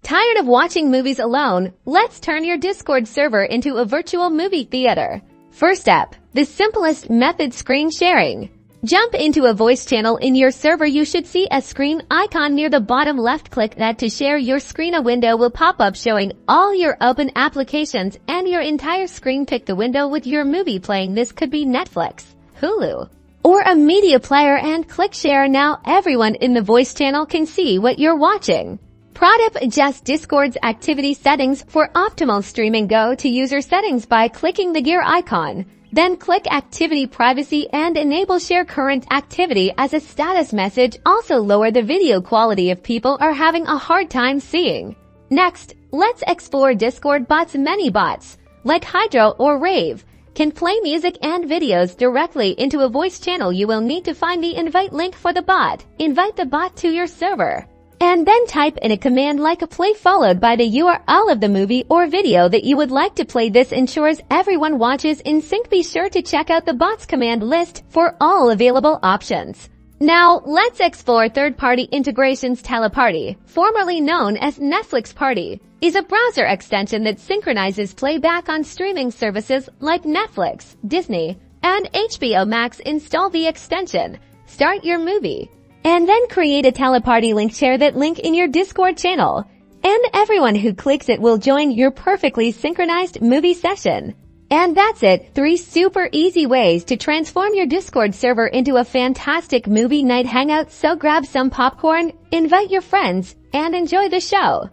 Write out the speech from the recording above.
Tired of watching movies alone? Let's turn your Discord server into a virtual movie theater. First step, the simplest method: screen sharing. Jump into a voice channel in your server. You should see a screen icon near the bottom left. Click that to share your screen. A window will pop up showing all your open applications and your entire screen. Pick the window with your movie playing. This could be Netflix, Hulu, or a media player, and click share. Now everyone in the voice channel can see what you're watching. Pro tip: adjust Discord's activity settings for optimal streaming. Go to user settings by clicking the gear icon. Then click activity privacy and enable share current activity as a status message. Also lower the video quality if people are having a hard time seeing. Next, let's explore Discord bots. Many bots, like Hydro or Rave, can play music and videos directly into a voice channel. You will need to find the invite link for the bot. Invite the bot to your server, and then type in a command like a play followed by the URL of the movie or video that you would like to play. This ensures everyone watches in sync. Be sure to check out the bot's command list for all available options. Now, let's explore third-party integrations. Teleparty, formerly known as Netflix Party, is a browser extension that synchronizes playback on streaming services like Netflix, Disney, and HBO Max. Install the extension, start your movie, and then create a Teleparty link. Share that link in your Discord channel, and everyone who clicks it will join your perfectly synchronized movie session. And that's it. 3 super easy ways to transform your Discord server into a fantastic movie night hangout. So grab some popcorn, invite your friends, and enjoy the show.